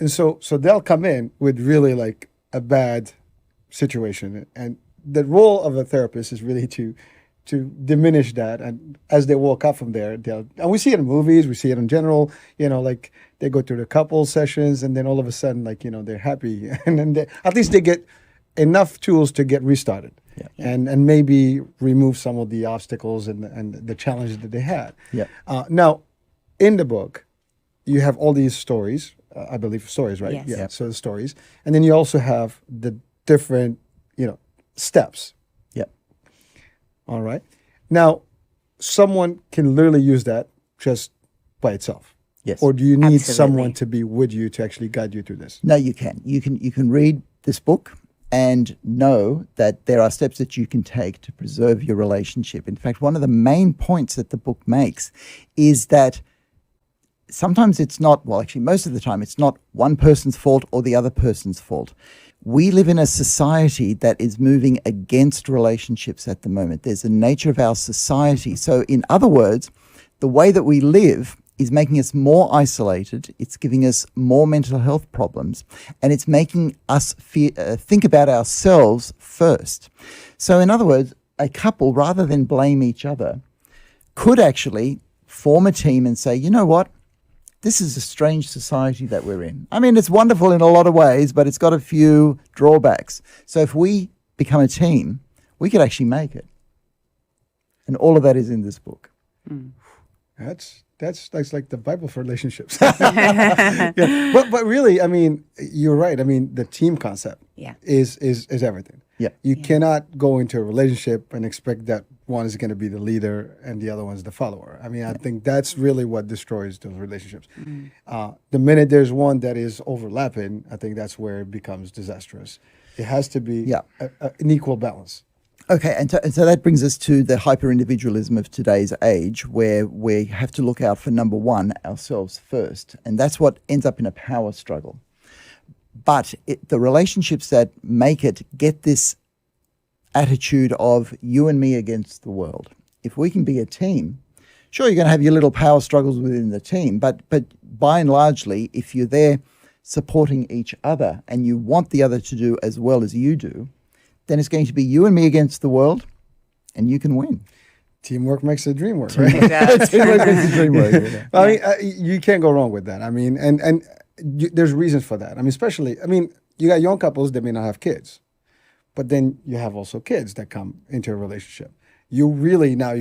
And so they'll come in with really like a bad situation. And the role of a therapist is really to diminish that. And as they walk up from there, and we see it in movies, we see it in general, you know, like they go through the couple sessions and then all of a sudden, like, you know, they're happy. And then at least they get enough tools to get restarted. Yeah. And maybe remove some of the obstacles and the challenges that they had. Yeah. Now, in the book, you have all these stories, I believe stories, right? Yes. Yeah. Yeah. So the stories. And then you also have the different, you know, steps. Yeah. All right. Now, someone can literally use that just by itself. Yes. Or do you need Absolutely. someone to be with you to actually guide you through this? No, you can. You can read this book and know that there are steps that you can take to preserve your relationship. In fact, one of the main points that the book makes is that sometimes it's not, well, actually, most of the time, it's not one person's fault or the other person's fault. We live in a society that is moving against relationships at the moment. There's the nature of our society. So, in other words, the way that we live is making us more isolated, it's giving us more mental health problems, and it's making us think about ourselves first. So in other words, a couple, rather than blame each other, could actually form a team and say, you know what, this is a strange society that we're in. I mean, it's wonderful in a lot of ways, but it's got a few drawbacks. So if we become a team, we could actually make it. And all of that is in this book. That's like the Bible for relationships. Yeah. But really, I mean, you're right. I mean, the team concept is everything. Yeah. You cannot go into a relationship and expect that one is going to be the leader and the other one's the follower. I mean, I think that's really what destroys those relationships. The minute there's one that is overlapping, I think that's where it becomes disastrous. It has to be an equal balance. Okay, and so that brings us to the hyper-individualism of today's age, where we have to look out for, number one, ourselves first. And that's what ends up in a power struggle. But the relationships that make it get this attitude of you and me against the world. If we can be a team, sure, you're going to have your little power struggles within the team, but by and largely, if you're there supporting each other and you want the other to do as well as you do, then it's going to be you and me against the world, and you can win. Teamwork makes the dream work, right? Teamwork makes the dream work. Yeah. I mean, you can't go wrong with that. I mean, and there's reasons for that. I mean, especially, I mean, you got young couples that may not have kids, but then you have also kids that come into a relationship. You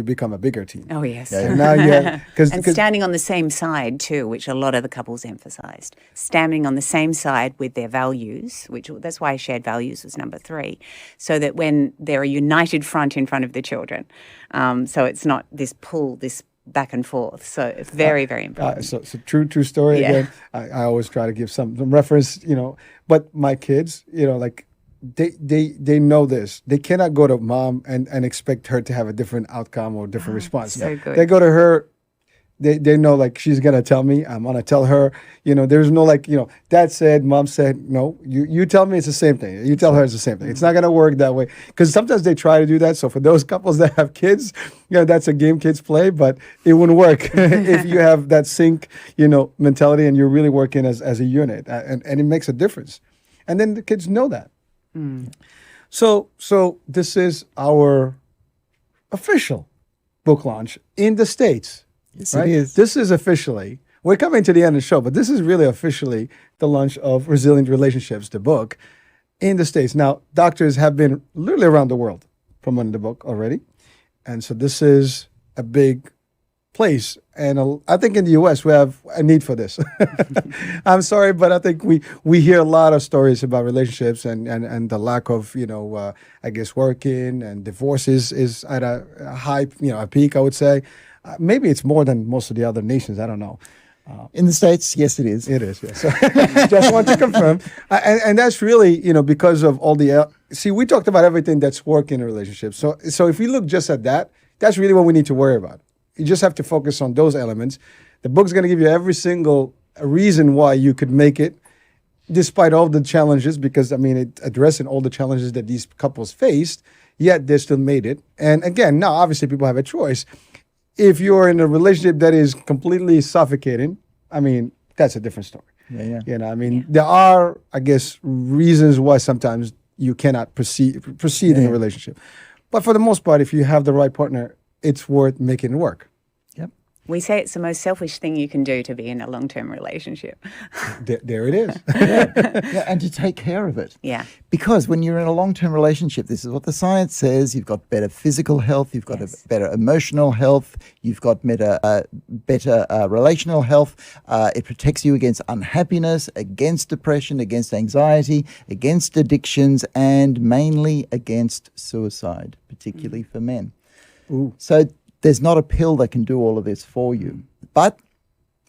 become a bigger team. Oh, yes. And now you have, and standing on the same side too, which a lot of the couples emphasised. Standing on the same side with their values, that's why shared values was number 3, so that when they're a united front in front of the children, so it's not this pull, this back and forth. So it's very, very important. So true story again. I always try to give some reference, you know, but my kids, you know, like, they know this. They cannot go to mom and expect her to have a different outcome or different response. So good. They go to her, they know like she's gonna tell me. I'm gonna tell her. There's no like dad said, mom said. No, you tell me it's the same thing. You tell her it's the same thing. It's not gonna work that way because sometimes they try to do that. So for those couples that have kids, that's a game kids play, but it wouldn't work if you have that sync mentality and you're really working as a unit, and it makes a difference. And then the kids know that. So this is our official book launch in the States. Yes, right? it is. This is officially, we're coming to the end of the show, but this is really officially the launch of Resilient Relationships, the book, in the States. Now, doctors have been literally around the world promoting the book already. And so this is a big place. And I think in the U.S. we have a need for this. I'm sorry, but I think we hear a lot of stories about relationships and the lack of, I guess, working, and divorces is at a high, a peak, I would say. Maybe it's more than most of the other nations. I don't know. In the States, yes, it is. It is, yes. So, just want to confirm. And that's really, because of all the... see, we talked about everything that's working in relationships. So if we look just at that, that's really what we need to worry about. You just have to focus on those elements. The book's going to give you every single reason why you could make it, despite all the challenges, because, it addressing all the challenges that these couples faced, yet they still made it. And again, now, obviously, people have a choice. If you're in a relationship that is completely suffocating, that's a different story. Yeah. There are, I guess, reasons why sometimes you cannot proceed in a relationship. But for the most part, if you have the right partner, it's worth making it work. Yep. We say it's the most selfish thing you can do to be in a long-term relationship. There it is. Yeah, and to take care of it. Yeah. Because when you're in a long-term relationship, this is what the science says, you've got better physical health, you've got a better emotional health, you've got better relational health. It protects you against unhappiness, against depression, against anxiety, against addictions, and mainly against suicide, particularly for men. Ooh. So there's not a pill that can do all of this for you. But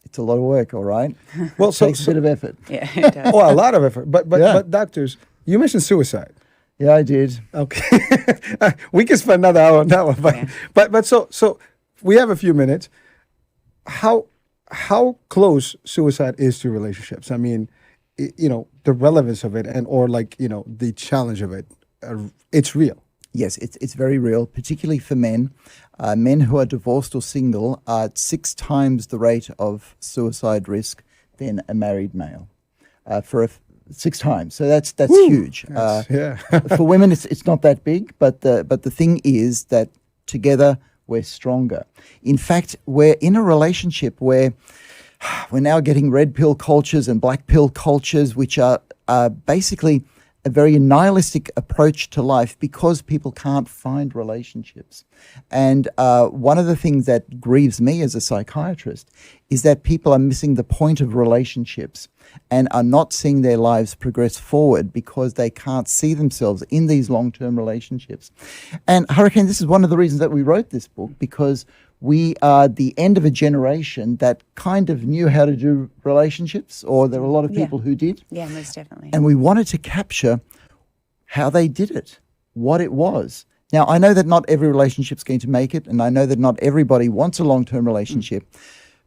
it's a lot of work, all right? Well, It takes a bit of effort. Yeah, it does. a lot of effort. But doctors, you mentioned suicide. Yeah, I did. Okay. We can spend another hour on that one. But so we have a few minutes. How close suicide is to relationships? The relevance of it or the challenge of it, it's real. Yes, it's very real, particularly for men. Men who are divorced or single are at 6 times the rate of suicide risk than a married male. 6 times, so that's huge. For women, it's not that big, but the thing is that together we're stronger. In fact, we're in a relationship where we're now getting red pill cultures and black pill cultures, which are basically a very nihilistic approach to life because people can't find relationships. And one of the things that grieves me as a psychiatrist is that people are missing the point of relationships and are not seeing their lives progress forward because they can't see themselves in these long-term relationships. And Hurricane, this is one of the reasons that we wrote this book, because we are the end of a generation that kind of knew how to do relationships, or there were a lot of people who did. Yeah, most definitely. And we wanted to capture how they did it, what it was. Now, I know that not every relationship's going to make it, and I know that not everybody wants a long-term relationship,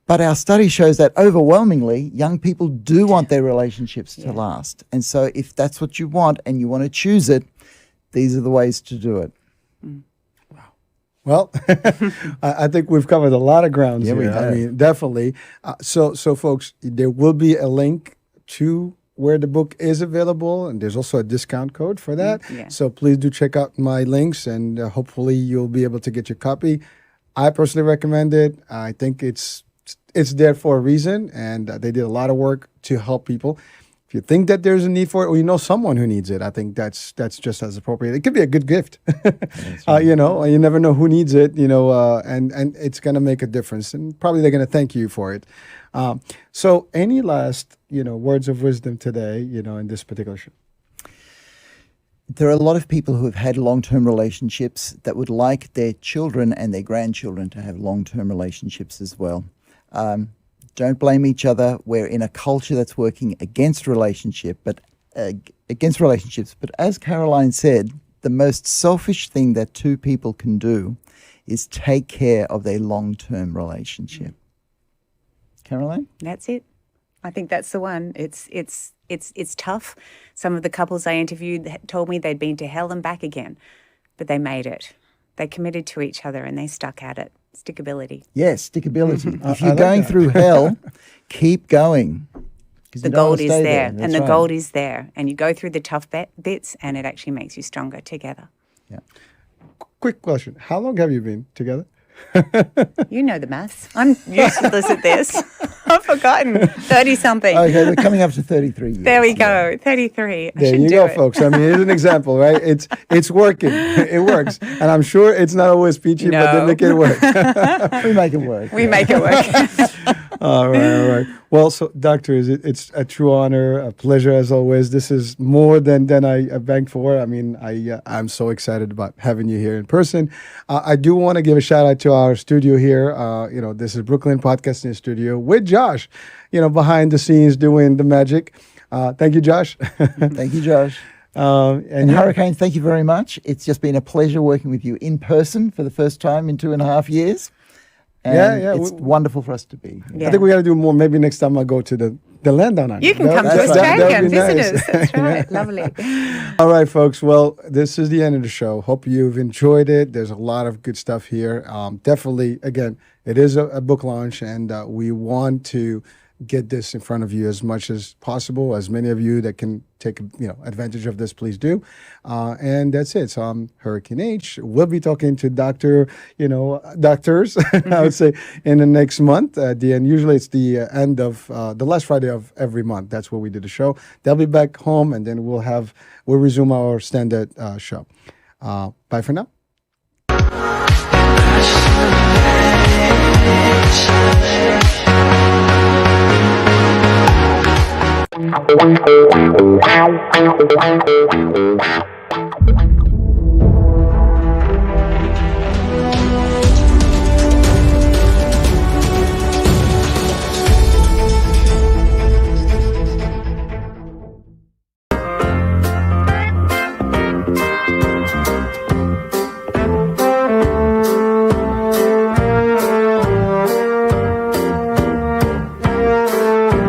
but our study shows that overwhelmingly, young people do want their relationships to last. And so if that's what you want and you want to choose it, these are the ways to do it. Well, I think we've covered a lot of ground here. We have. Definitely. So folks, there will be a link to where the book is available, and there's also a discount code for that. So please do check out my links, and hopefully you'll be able to get your copy. I personally recommend it. I think it's there for a reason, and they did a lot of work to help people. If you think that there's a need for it, or you know someone who needs it, I think that's just as appropriate. It could be a good gift. You never know who needs it, and it's going to make a difference. And probably they're going to thank you for it. So any last, words of wisdom today, in this particular show? There are a lot of people who have had long-term relationships that would like their children and their grandchildren to have long-term relationships as well. Don't blame each other. We're in a culture that's working against relationships. But as Caroline said, the most selfish thing that 2 people can do is take care of their long-term relationship. Caroline? That's it. I think that's the one. It's tough. Some of the couples I interviewed told me they'd been to hell and back again, but they made it. They committed to each other and they stuck at it. Stickability. Yes, stickability. If I you're like going that. through hell, keep going. 'Cause The you don't wanna gold is stay there, That's and the right. gold is there, and you go through the tough bits, and it actually makes you stronger together. Yeah. Quick question. How long have you been together? You know the maths. I'm useless at this. I've forgotten. 30-something. Okay, we're coming up to 33 years. There we go. 33. I There should you do go, it. folks. I mean, here's an example, right? It's working. It works. And I'm sure it's not always peachy, but they No. make it work. We make it work. We make it work. All right. Well, so doctors, it's a true honor, a pleasure as always. This is more than I banked for. I mean, I'm so excited about having you here in person. I do want to give a shout out to our studio here. This is Brooklyn Podcasting Studio with Josh, behind the scenes doing the magic. Thank you, Josh. Thank you, Josh. And yeah. Hurricane, thank you very much. It's just been a pleasure working with you in person for the first time in 2.5 years. And Yeah. it's wonderful for us to be here. Yeah. I think we got to do more. Maybe next time I'll go to the land down under. You can come to That's right. Australia and That would be visit nice. us. That's right. Lovely. All right, folks. Well, this is the end of the show. Hope you've enjoyed it. There's a lot of good stuff here. Definitely, again, it is a book launch, and we want to get this in front of you as much as possible. As many of you that can take advantage of this, please do. And that's it. So I'm Hurricane H. We'll be talking to doctors, I would say, in the next month. At the end, usually it's the end of the last Friday of every month. That's where we do the show. They'll be back home, and then we'll resume our standard show. Bye for now. Wow.